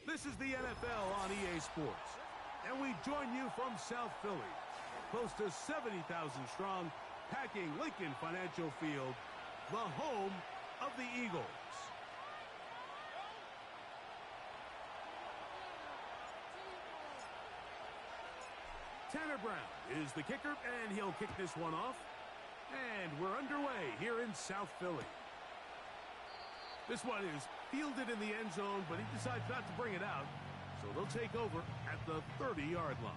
This is the NFL on EA Sports, and we join you from South Philly, close to 70,000 strong, packing Lincoln Financial Field, the home of the Eagles. Tanner Brown is the kicker, and he'll kick this one off. And we're underway here in South Philly. This one is fielded in the end zone, but he decides not to bring it out, so they'll take over at the 30-yard line.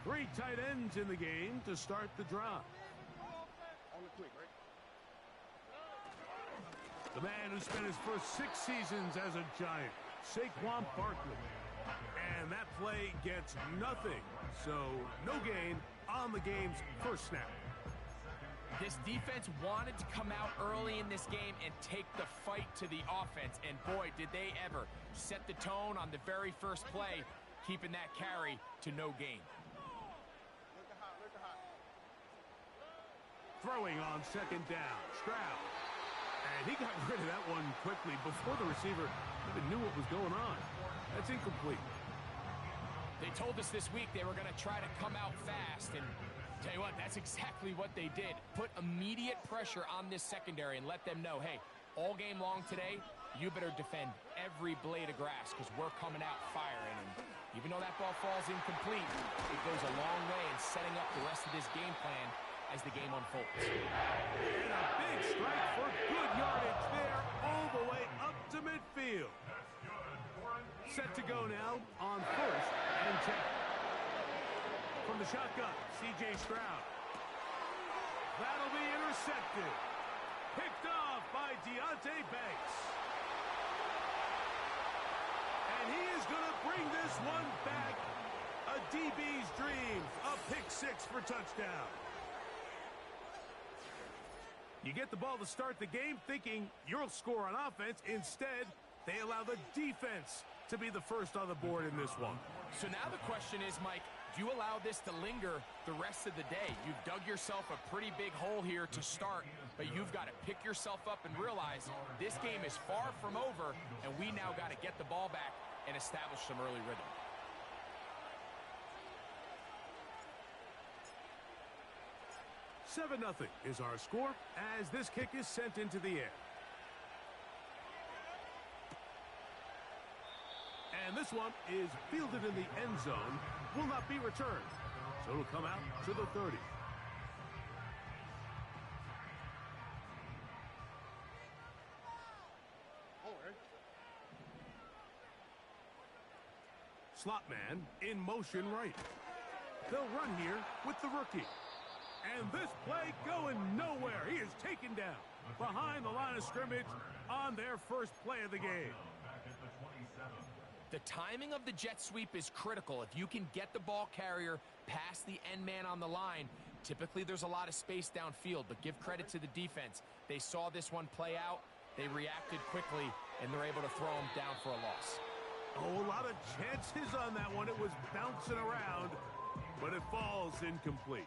Three tight ends in the game to start the drive. On the quick, right? The man who spent his first 6 seasons as a Giant, Saquon Barkley. And that play gets nothing, so no gain on the game's first snap. This defense wanted to come out early in this game and take the fight to the offense, and boy, did they ever set the tone on the very first play, keeping that carry to no gain. Throwing on second down, Stroud. And he got rid of that one quickly before the receiver even knew what was going on. That's incomplete. They told us this week they were going to try to come out fast, and tell you what, that's exactly what they did. Put immediate pressure on this secondary and let them know, hey, all game long today, you better defend every blade of grass because we're coming out firing. And even though that ball falls incomplete, it goes a long way in setting up the rest of this game plan as the game unfolds. And a big strike for good yardage there all the way up to midfield. Set to go now on 1st and 10. From the shotgun, C.J. Stroud. That'll be intercepted. Picked off by Deonte Banks. And he is going to bring this one back. A DB's dream. A pick 6 for touchdown. You get the ball to start the game thinking you'll score on offense. Instead, they allow the defense to be the first on the board in this one. So now the question is, Mike, do you allow this to linger the rest of the day? You've dug yourself a pretty big hole here to start, but you've got to pick yourself up and realize this game is far from over, and we now got to get the ball back and establish some early rhythm. Seven 0 is our score as this kick is sent into the air. And this one is fielded in the end zone, will not be returned. So it'll come out to the 30. Slot man in motion right. They'll run here with the rookie. And this play going nowhere. He is taken down behind the line of scrimmage on their first play of the game. The timing of the jet sweep is critical. If you can get the ball carrier past the end man on the line, typically there's a lot of space downfield, but give credit to the defense. They saw this one play out, they reacted quickly, and they're able to throw him down for a loss. Oh, a lot of chances on that one. It was bouncing around, but it falls incomplete.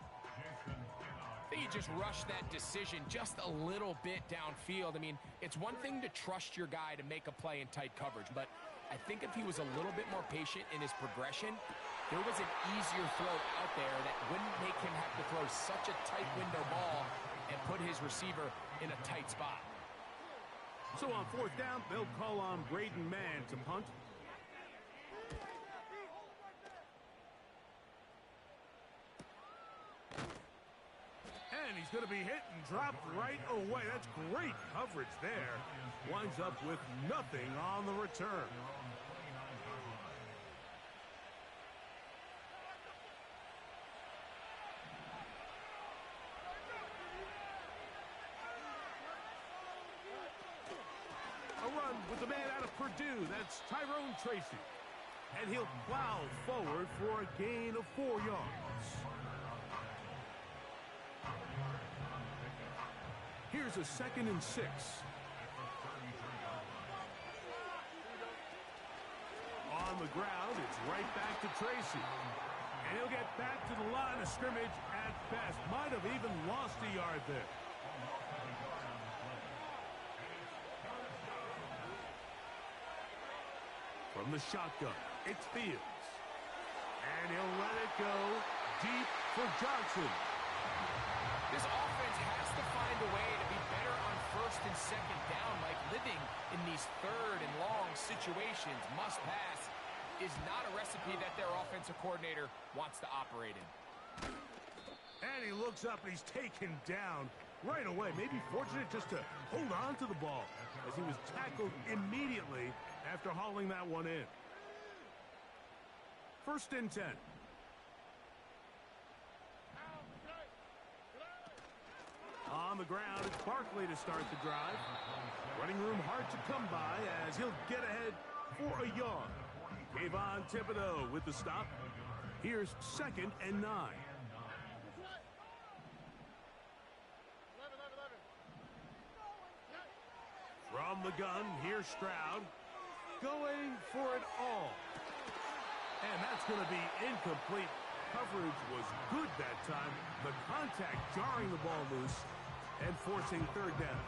I think you just rushed that decision just a little bit downfield. I mean, it's one thing to trust your guy to make a play in tight coverage, but I think if he was a little bit more patient in his progression, there was an easier throw out there that wouldn't make him have to throw such a tight window ball and put his receiver in a tight spot. So on 4th down, they'll call on Braden Mann to punt. And he's going to be hit and dropped right away. That's great coverage there. Winds up with nothing on the return. A run with the man out of Purdue. That's Tyrone Tracy. And he'll plow forward for a gain of 4 yards. Here's a 2nd and 6. On the ground, it's right back to Tracy. And he'll get back to the line of scrimmage at best. Might have even lost a yard there. From the shotgun, it's Fields. And he'll let it go deep for Johnson. This offense has to find a way to be better on first and second down, like living in these third and long situations. Must pass is not a recipe that their offensive coordinator wants to operate in. And he looks up and he's taken down right away. Maybe fortunate just to hold on to the ball as he was tackled immediately after hauling that one in. 1st and 10. On the ground, it's Barkley to start the drive. Running room hard to come by as he'll get ahead for a yard. Kayvon Thibodeau with the stop. Here's 2nd and 9. From the gun, here's Stroud. Going for it all. And that's going to be incomplete. Coverage was good that time. The contact jarring the ball loose and forcing 3rd down.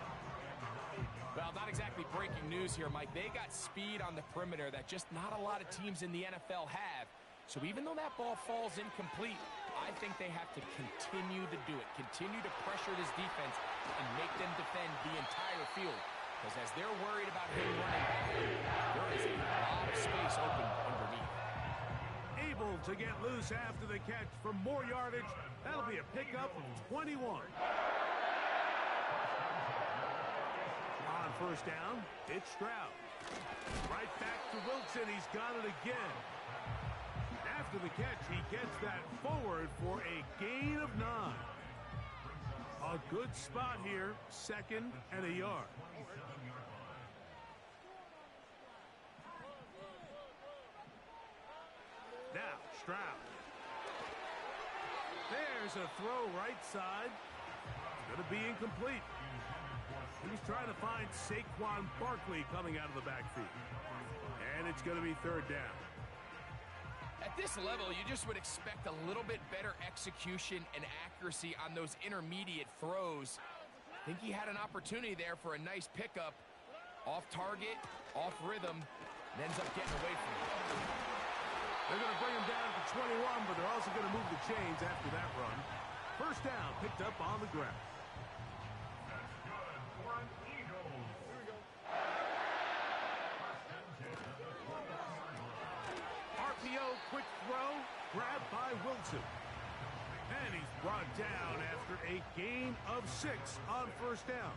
Well, not exactly breaking news here, Mike. They got speed on the perimeter that just not a lot of teams in the NFL have. So even though that ball falls incomplete, I think they have to continue to do it. Continue to pressure this defense and make them defend the entire field. Because as they're worried about him running back, there is a lot of space open underneath. Able to get loose after the catch for more yardage. That'll be a pickup of 21. On 1st down, it's Stroud. Right back to Wilson. He's got it again. After the catch, he gets that forward for a gain of 9. A good spot here, 2nd and a yard. Now, Stroud. There's a throw right side. It's going to be incomplete. He was trying to find Saquon Barkley coming out of the backfield. And it's going to be 3rd down. At this level, you just would expect a little bit better execution and accuracy on those intermediate throws. I think he had an opportunity there for a nice pickup. Off target, off rhythm, and ends up getting away from it. They're going to bring him down to 21, but they're also going to move the chains after that run. 1st down, picked up on the ground. RPO, quick throw, grabbed by Wilson. And he's brought down after a gain of 6 on 1st down.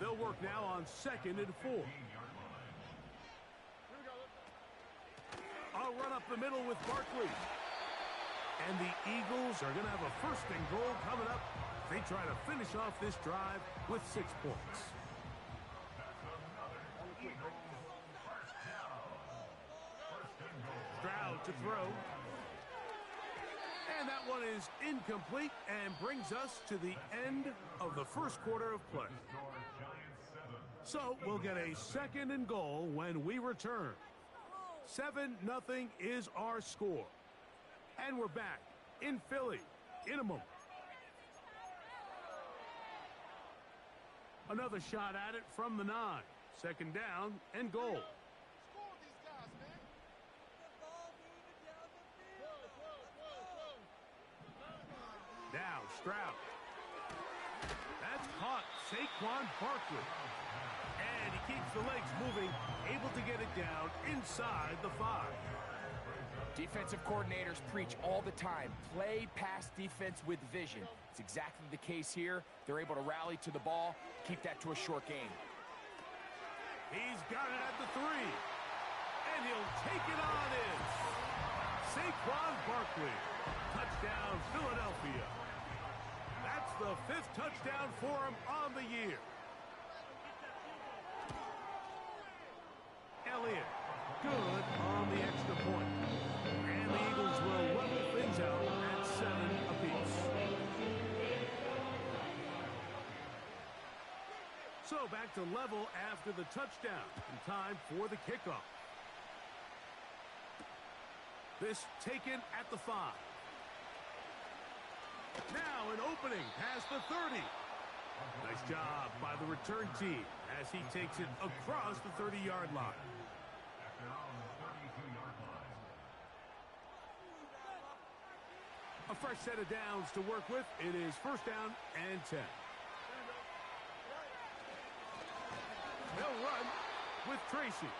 They'll work now on 2nd and 4. I'll run up the middle with Barkley. And the Eagles are going to have a 1st and goal coming up. They try to finish off this drive with 6 points. Stroud to throw. And that one is incomplete and brings us to the end of the 1st quarter of play. So we'll get a 2nd and goal when we return. 7-0 is our score. And we're back in Philly in a moment. Another shot at it from the 9. 2nd down and goal. Now Stroud. That's caught. Saquon Barkley. And he keeps the legs moving, able to get it down inside the 5. Defensive coordinators preach all the time, play pass defense with vision. It's exactly the case here. They're able to rally to the ball, keep that to a short game. He's got it at the 3. And he'll take it on in. Saquon Barkley. Touchdown, Philadelphia. That's the 5th touchdown for him on the year. Elliott, good on the extra point. And the Eagles will level things out at 7 apiece. So back to level after the touchdown. And time for the kickoff. This taken at the 5. Now an opening past the 30. Nice job by the return team as he takes it across the 30-yard line. A fresh set of downs to work with. It is first down and 10. They'll run with Tracy.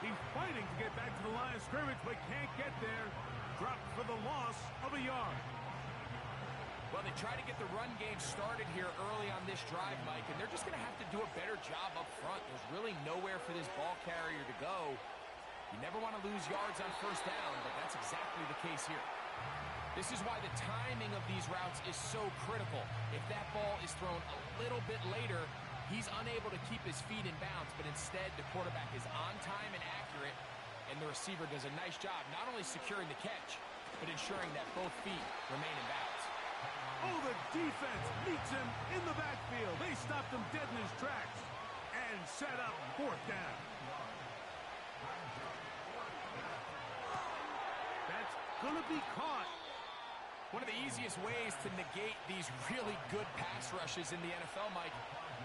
He's fighting to get back to the line of scrimmage, but can't get there. Dropped for the loss of a yard. Well, they try to get the run game started here early on this drive, Mike, and they're just going to have to do a better job up front. There's really nowhere for this ball carrier to go. You never want to lose yards on first down, but that's exactly the case here. This is why the timing of these routes is so critical. If that ball is thrown a little bit later, he's unable to keep his feet in bounds, but instead the quarterback is on time and accurate, and the receiver does a nice job not only securing the catch, but ensuring that both feet remain in bounds. Oh, the defense meets him in the backfield. They stopped him dead in his tracks and set up fourth down. That's going to be caught. One of the easiest ways to negate these really good pass rushes in the NFL, Mike,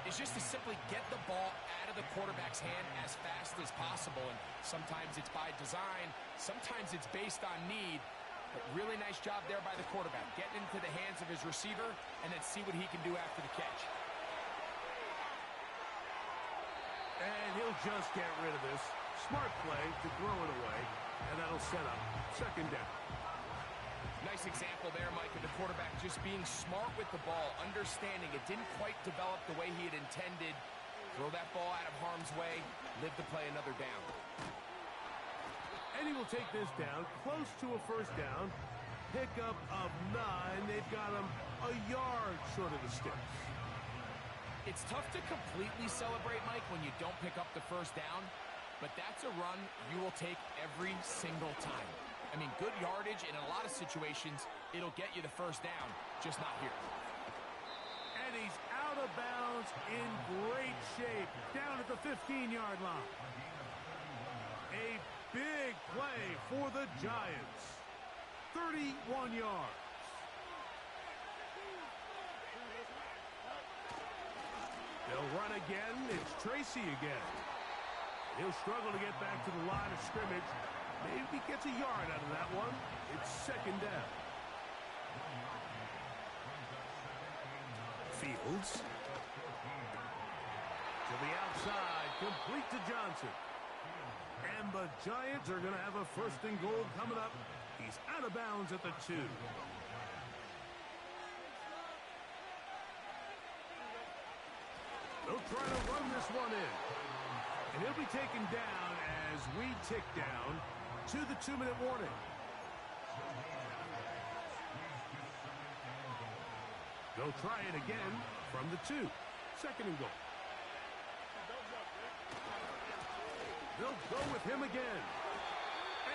is just to simply get the ball out of the quarterback's hand as fast as possible. And sometimes it's by design, sometimes it's based on need. But really nice job there by the quarterback, getting into the hands of his receiver and then see what he can do after the catch. And he'll just get rid of this. Smart play to throw it away, and that'll set up second down. Nice example there, Mike, of the quarterback just being smart with the ball, understanding it didn't quite develop the way he had intended. Throw that ball out of harm's way, live to play another down. And he will take this down, close to a first down. Pickup of 9. They've got him a yard short of the sticks. It's tough to completely celebrate, Mike, when you don't pick up the first down, but that's a run you will take every single time. I mean, good yardage in a lot of situations, it'll get you the first down, just not here. And he's out of bounds in great shape, down at the 15-yard line. A big play for the Giants. 31 yards. They'll run again. It's Tracy again. He'll struggle to get back to the line of scrimmage. Maybe gets a yard out of that one. It's second down. Fields. To the outside. Complete to Johnson. And the Giants are going to have a first and goal coming up. He's out of bounds at the 2. They'll try to run this one in. And he'll be taken down as we tick down to the 2-minute warning. They'll try it again from the 2. Second and goal. They'll go with him again.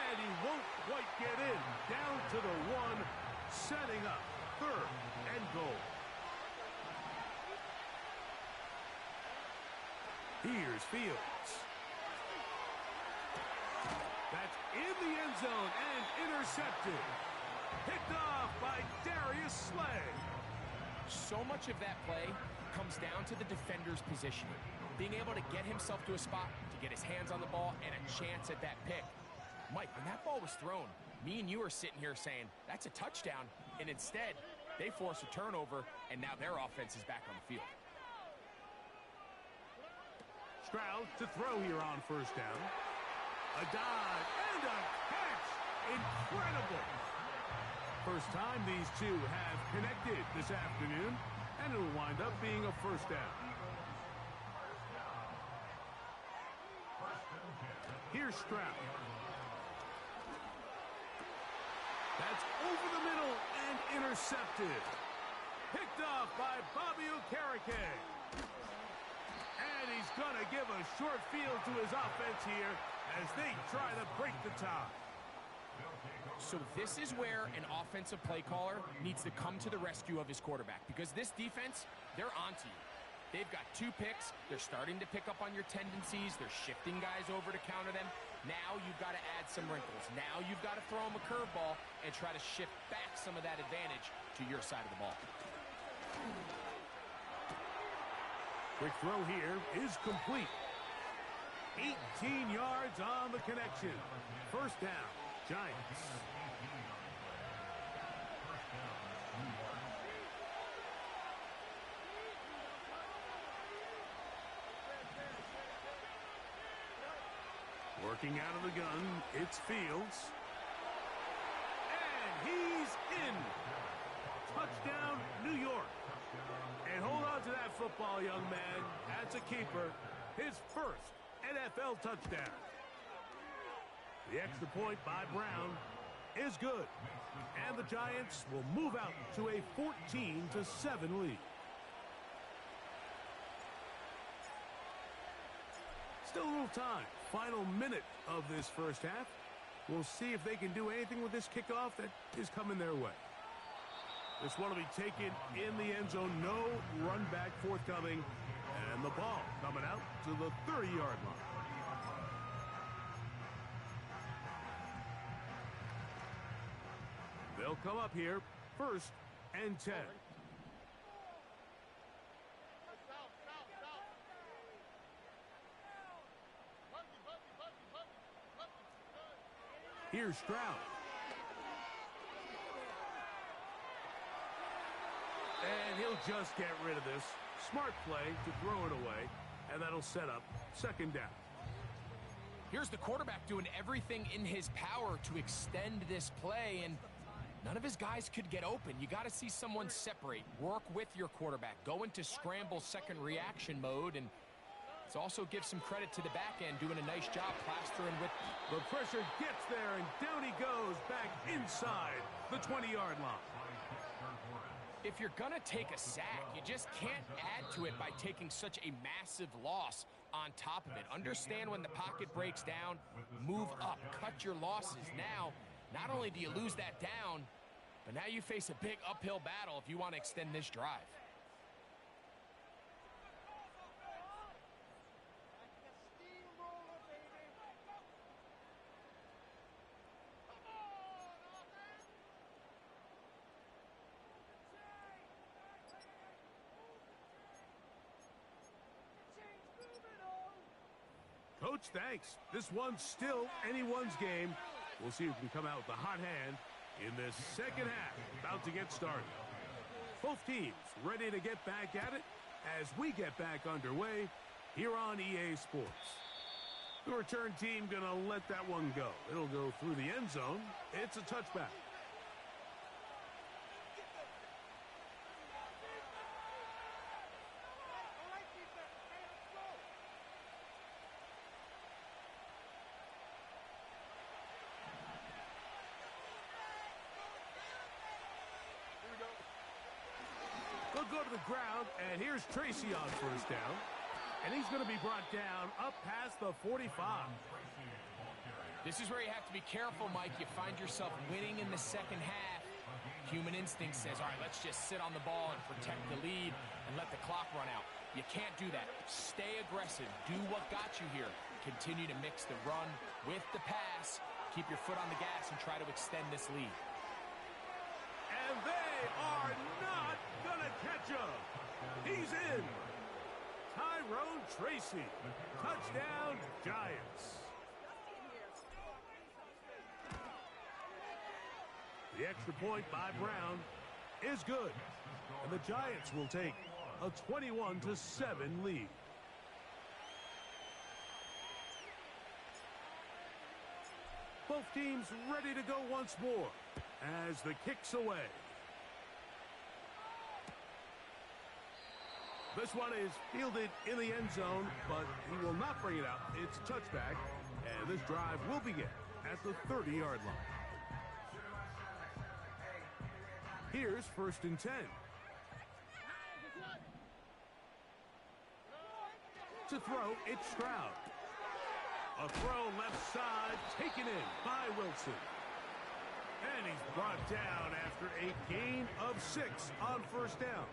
And he won't quite get in. Down to the 1, setting up third and goal. Here's Fields. That's in the end zone and intercepted. Picked off by Darius Slay. So much of that play comes down to the defender's positioning. Being able to get himself to a spot, to get his hands on the ball, and a chance at that pick. Mike, when that ball was thrown, me and you are sitting here saying, that's a touchdown. And instead, they force a turnover, and now their offense is back on the field. Stroud to throw here on first down. A dive and a catch. Incredible. First time these two have connected this afternoon, and it'll wind up being a first down. Here's Stroud. That's over the middle and intercepted. Picked off by Bobby Okereke. And he's going to give a short field to his offense here as they try to break the tie. So this is where an offensive play caller needs to come to the rescue of his quarterback, because this defense, they're onto you. They've got 2 picks. They're starting to pick up on your tendencies. They're shifting guys over to counter them. Now you've got to add some wrinkles. Now you've got to throw them a curveball and try to shift back some of that advantage to your side of the ball. Quick throw here is complete. 18 yards on the connection. First down, Giants. Working out of the gun, it's Fields. And he's in. Touchdown, New York. And hold on to that football, young man. That's a keeper. His first NFL touchdown. The extra point by Brown is good. And the Giants will move out to a 14-7 lead. Still a little time. Final minute of this first half. We'll see if they can do anything with this kickoff that is coming their way. This one will be taken in the end zone. No run back forthcoming. And the ball coming out to the 30-yard line. They'll come up here, 1st and 10. Here's Stroud. And he'll just get rid of this. Smart play to throw it away, and that'll set up 2nd down. Here's the quarterback doing everything in his power to extend this play, and none of his guys could get open. You got to see someone separate, work with your quarterback, go into scramble second reaction mode, and let's also give some credit to the back end doing a nice job plastering with. The pressure gets there, and down he goes back inside the 20-yard line. If you're going to take a sack, you just can't add to it by taking such a massive loss on top of it. Understand when the pocket breaks down, move up, cut your losses. Now, not only do you lose that down, but now you face a big uphill battle if you want to extend this drive. Coach, thanks. This one's still anyone's game. We'll see who can come out with the hot hand in this second half. About to get started. Both teams ready to get back at it as we get back underway here on EA Sports. The return team going to let that one go. It'll go through the end zone. It's a touchback. They'll go to the ground, and here's Tracy on 1st down. And he's going to be brought down up past the 45. This is where you have to be careful, Mike. You find yourself winning in the second half. Human instinct says, all right, let's just sit on the ball and protect the lead and let the clock run out. You can't do that. Stay aggressive. Do what got you here. Continue to mix the run with the pass. Keep your foot on the gas and try to extend this lead. And they are not going to catch him. He's in. Tyrone Tracy. Touchdown, Giants. The extra point by Brown is good. And the Giants will take a 21-7 lead. Both teams ready to go once more as the kick's away. This one is fielded in the end zone, but he will not bring it out. It's a touchback, and this drive will begin at the 30-yard line. Here's 1st and 10. To throw, it's Stroud. A throw left side, taken in by Wilson. And he's brought down after a gain of 6 on 1st down.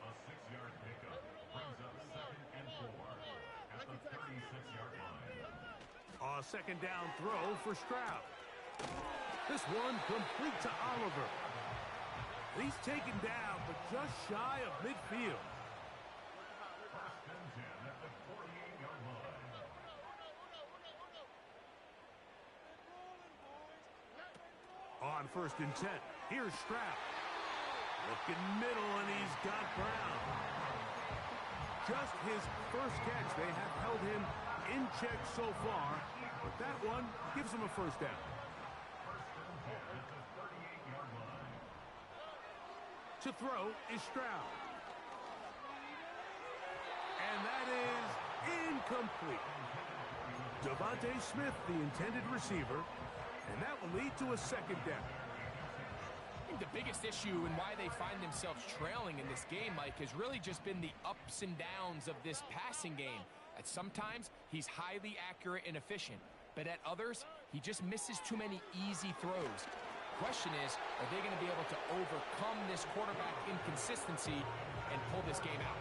A 6-yard pickup brings up 2nd and 4 at the 36-yard line. A 2nd down throw for Stroud. This one complete to Oliver. He's taken down, but just shy of midfield. 1st and 10 at the 48-yard line. on 1st and 10. Here's Stroud. Looking middle, and he's got Brown. Just his first catch. They have held him in check so far, but that one gives him a first down. To throw is Stroud. And that is incomplete. Devontae Smith, the intended receiver, and that will lead to a second down. I think the biggest issue and why they find themselves trailing in this game, Mike, has really just been the ups and downs of this passing game. At sometimes, he's highly accurate and efficient, but at others, he just misses too many easy throws. Question is, are they going to be able to overcome this quarterback inconsistency and pull this game out?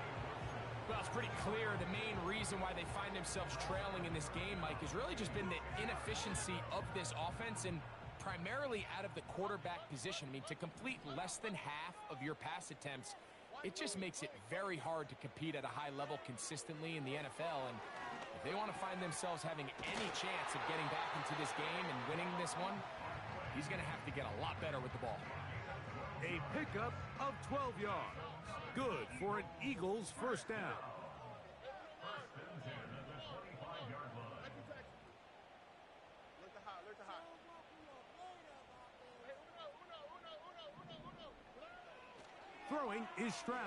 Well, it's pretty clear the main reason why they find themselves trailing in this game, Mike, has really just been the inefficiency of this offense and primarily out of the quarterback position. I mean, to complete less than half of your pass attempts, it just makes it very hard to compete at a high level consistently in the NFL. And if they want to find themselves having any chance of getting back into this game and winning this one, he's going to have to get a lot better with the ball. A pickup of 12 yards. Good for an Eagles first down. Throwing is Stroud.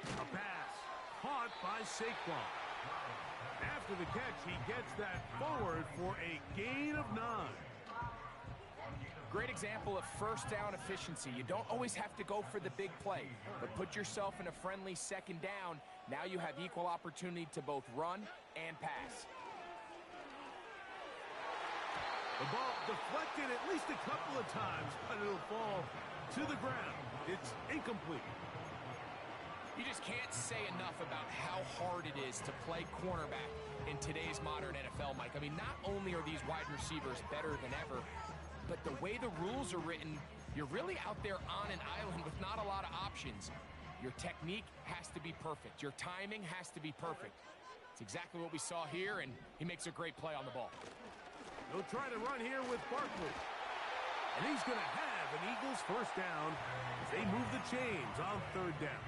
A pass caught by Saquon. After the catch, he gets that forward for a gain of 9. Great example of first down efficiency. You don't always have to go for the big play, but put yourself in a friendly second down. Now you have equal opportunity to both run and pass. The ball deflected at least a couple of times, but it'll fall to the ground. It's incomplete. You just can't say enough about how hard it is to play cornerback in today's modern NFL, Mike. I mean, not only are these wide receivers better than ever, but the way the rules are written, you're really out there on an island with not a lot of options. Your technique has to be perfect. Your timing has to be perfect. It's exactly what we saw here, and he makes a great play on the ball. He'll try to run here with Barkley. And he's going to have an Eagles first down as they move the chains on 3rd down.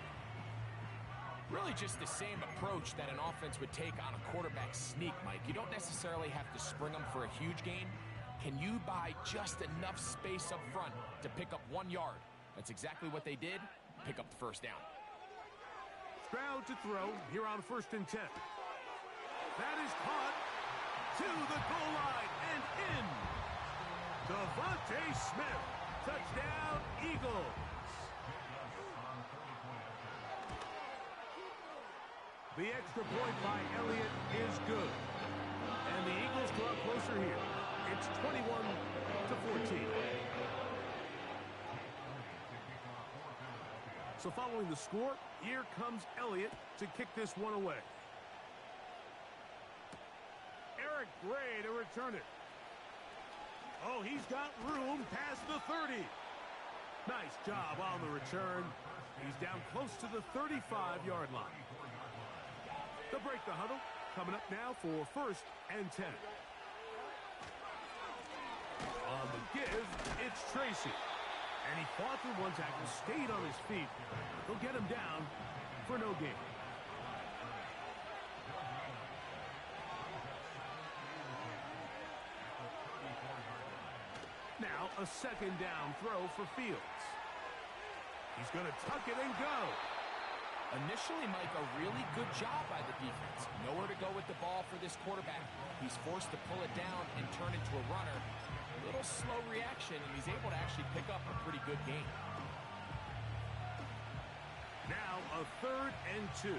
Really just the same approach that an offense would take on a quarterback sneak, Mike. You don't necessarily have to spring them for a huge gain. Can you buy just enough space up front to pick up 1 yard? That's exactly what they did. Pick up the first down. Stroud to throw here on 1st and 10. That is caught to the goal line and in. Devontae Smith. Touchdown, Eagles. The extra point by Elliott is good. And the Eagles draw closer here. It's 21-14. So following the score, here comes Elliott to kick this one away. Eric Gray to return it. Oh, he's got room past the 30. Nice job on the return. He's down close to the 35-yard line. They'll break the huddle. Coming up now for 1st and 10. On the give, it's Tracy. And he fought through one tackle, stayed on his feet. They'll get him down for no gain. Now a 2nd down throw for Fields. He's going to tuck it and go. Initially, Mike, a really good job by the defense. Nowhere to go with the ball for this quarterback. He's forced to pull it down and turn into a runner. A little slow reaction, and he's able to actually pick up a pretty good game. Now a 3rd and 2.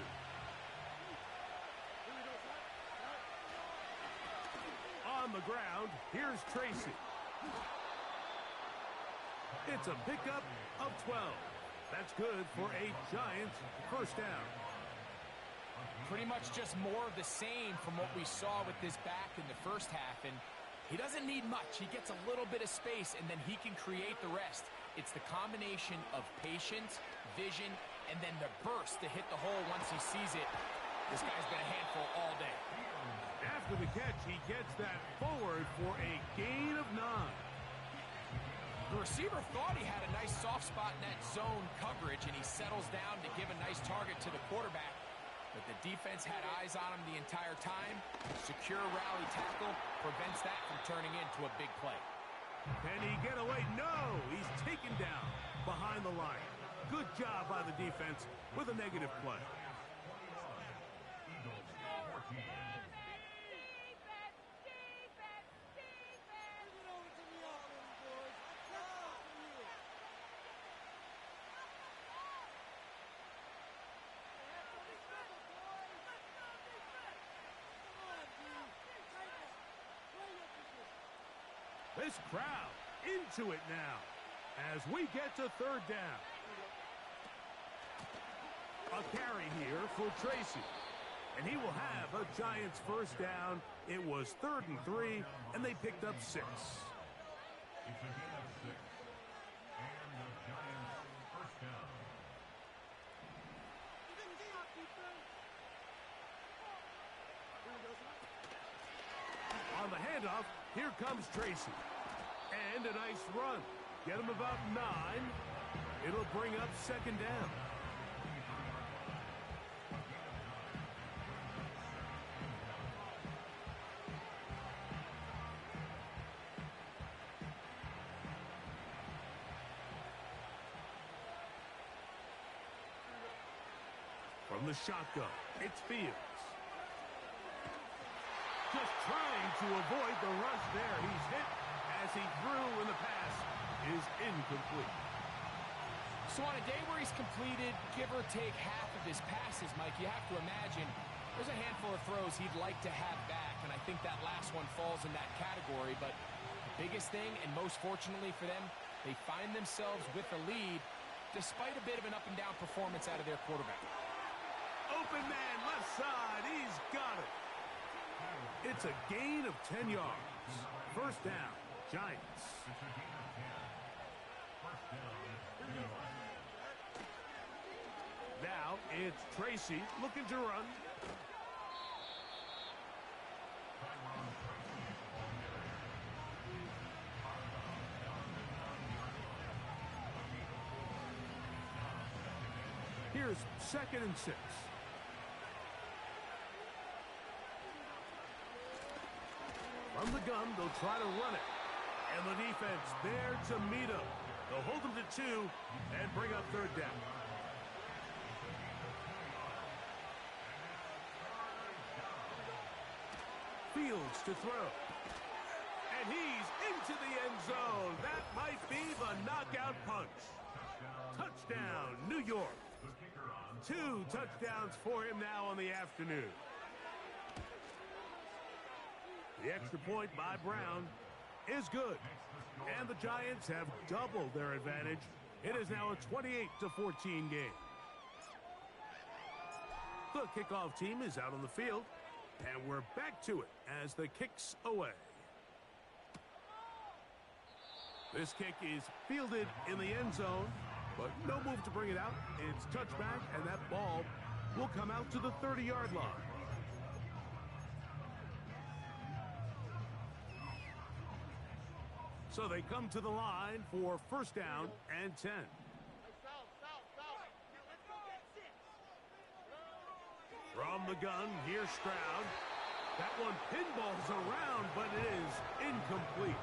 On the ground, here's Tracy. It's a pickup of 12. That's good for a Giants first down. Pretty much just more of the same from what we saw with this back in the first half. And he doesn't need much. He gets a little bit of space, and then he can create the rest. It's the combination of patience, vision, and then the burst to hit the hole once he sees it. This guy's been a handful all day. After the catch, he gets that forward for a gain of 9. The receiver thought he had a nice soft spot in that zone coverage, and he settles down to give a nice target to the quarterback. But the defense had eyes on him the entire time. Secure rally tackle prevents that from turning into a big play. Can he get away? No! He's taken down behind the line. Good job by the defense with a negative play. This crowd into it now as we get to third down. A carry here for Tracy. And he will have a Giants first down. It was 3rd and 3, and they picked up 6. It's a gain of 6. And the Giants first down. On the handoff, here comes Tracy. And a nice run. Get him about 9. It'll bring up 2nd down. From the shotgun, it's Fields. Just trying to avoid the rush there. He's hit as he threw, and the pass is incomplete. So on a day where he's completed, give or take half of his passes, Mike, you have to imagine there's a handful of throws he'd like to have back, and I think that last one falls in that category. But the biggest thing, and most fortunately for them, they find themselves with the lead despite a bit of an up-and-down performance out of their quarterback. Open man, left side. He's got it. It's a gain of 10 yards. First down, Giants. It's a gain of 10. First down, New York. Now it's Tracy looking to run. Here's 2nd and 6. From the gun, they'll try to run it. And the defense there to meet him. They'll hold him to 2 and bring up 3rd down. Fields to throw. And he's into the end zone. That might be the knockout punch. Touchdown, New York. 2 touchdowns for him now on the afternoon. The extra point by Brown is good. And the Giants have doubled their advantage. It is now a 28-14 game. The kickoff team is out on the field. And we're back to it as the kick's away. This kick is fielded in the end zone, but no move to bring it out. It's touchback, and that ball will come out to the 30-yard line. So they come to the line for first down and 10. From the gun, here's Stroud. That one pinballs around, but it is incomplete.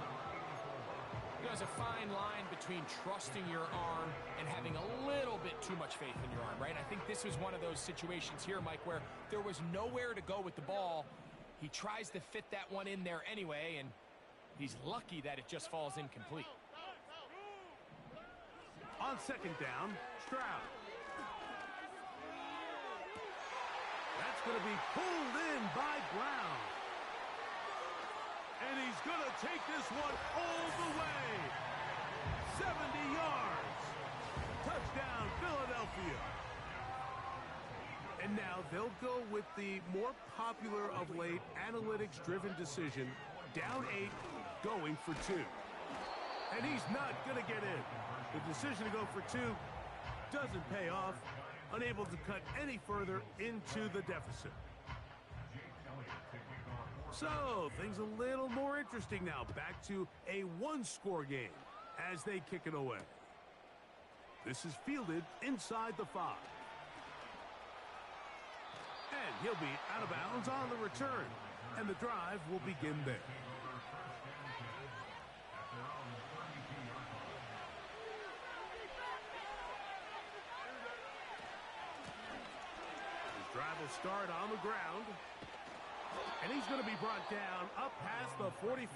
There's a fine line between trusting your arm and having a little bit too much faith in your arm, right? I think this was one of those situations here, Mike, where there was nowhere to go with the ball. He tries to fit that one in there anyway, and he's lucky that it just falls incomplete. On 2nd down, Stroud. That's going to be pulled in by Brown. And he's going to take this one all the way. 70 yards. Touchdown, Philadelphia. And now they'll go with the more popular of late analytics-driven decision. Down 8, going for 2. And he's not going to get in. The decision to go for 2 doesn't pay off. Unable to cut any further into the deficit. So, things a little more interesting now. Back to a one-score game. as they kick it away. This is fielded inside the 5. And he'll be out of bounds on the return. And the drive will begin there. His drive will start on the ground. And he's going to be brought down up past the 45.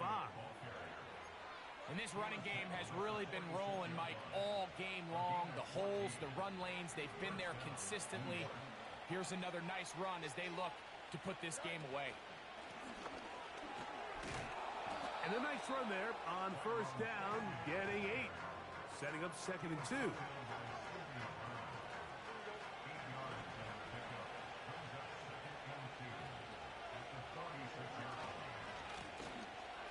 And this running game has really been rolling, Mike, all game long. The holes, the run lanes, they've been there consistently. Here's another nice run as they look to put this game away. And a nice run there on first down, getting 8. Setting up 2nd and 2.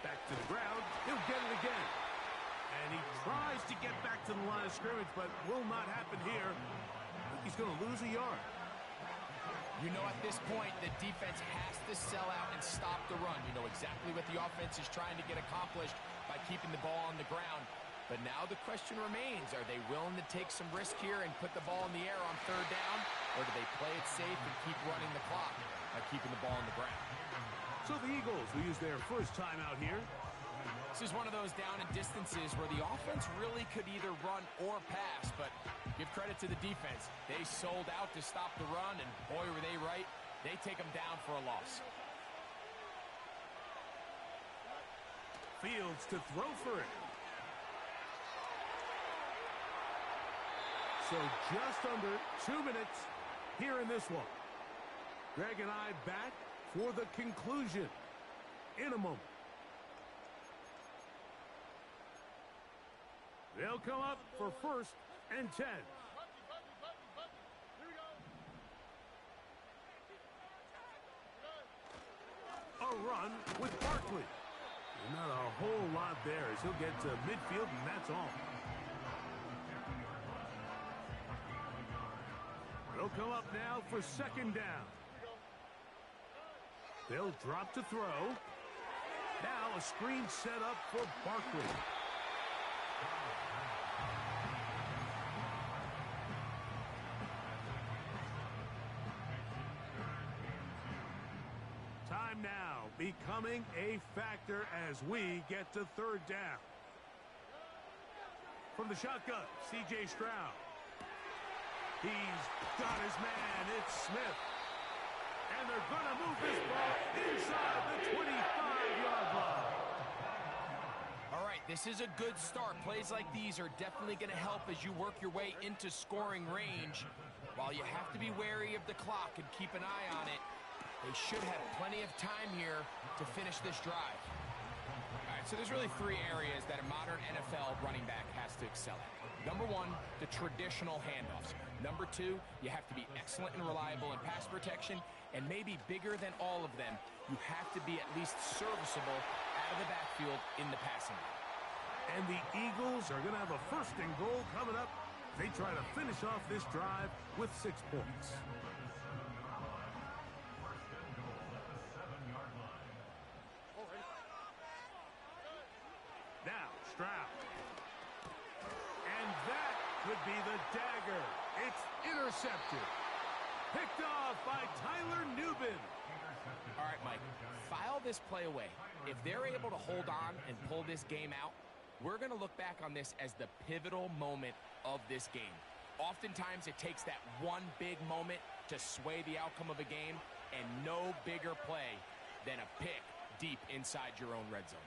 Back to the ground. He'll get it again. And he tries to get back to the line of scrimmage, but will not happen here. I think he's going to lose a yard. You know, at this point, the defense has to sell out and stop the run. You know exactly what the offense is trying to get accomplished by keeping the ball on the ground. But now the question remains, are they willing to take some risk here and put the ball in the air on 3rd down? Or do they play it safe and keep running the clock by keeping the ball on the ground? So the Eagles will use their first time out here. This is one of those down and distances where the offense really could either run or pass, but give credit to the defense. They sold out to stop the run, and boy, were they right. They take them down for a loss. Fields to throw for it. So just under 2 minutes here in this one. Greg and I back for the conclusion in a moment. They'll come up for 1st and 10. A run with Barkley. Not a whole lot there as he'll get to midfield, and that's all. They'll come up now for 2nd down. They'll drop to throw. Now a screen set up for Barkley. Time now becoming a factor as we get to 3rd down. From the shotgun, C.J. Stroud. He's got his man. It's Smith. And they're going to move this ball inside the 25-yard line. All right, this is a good start. Plays like these are definitely going to help as you work your way into scoring range. While you have to be wary of the clock and keep an eye on it, they should have plenty of time here to finish this drive. All right, so there's really 3 areas that a modern NFL running back has to excel at. Number 1, the traditional handoffs. Number 2, you have to be excellent and reliable in pass protection. And maybe bigger than all of them, you have to be at least serviceable out of the backfield in the passing game. And the Eagles are going to have a 1st and goal coming up. They try to finish off this drive with 6 points. Now, Stroud. And that could be the dagger. It's intercepted. Picked off by Tyler Nubin. All right, Mike, file this play away. If they're able to hold on and pull this game out, we're going to look back on this as the pivotal moment of this game. Oftentimes, it takes that one big moment to sway the outcome of a game, and no bigger play than a pick deep inside your own red zone.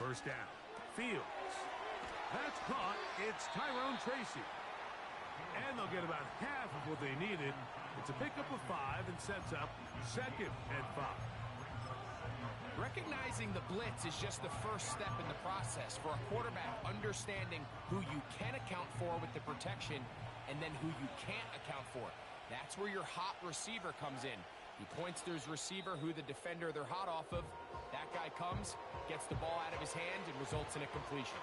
First down. Fields. That's caught. It's Tyrone Tracy. And they'll get about half of what they needed. It's a pickup of 5 and sets up 2nd and 5. Recognizing the blitz is just the first step in the process for a quarterback, understanding who you can account for with the protection and then who you can't account for. That's where your hot receiver comes in. He points to his receiver, who the defender they're hot off of. That guy comes, gets the ball out of his hand, and results in a completion.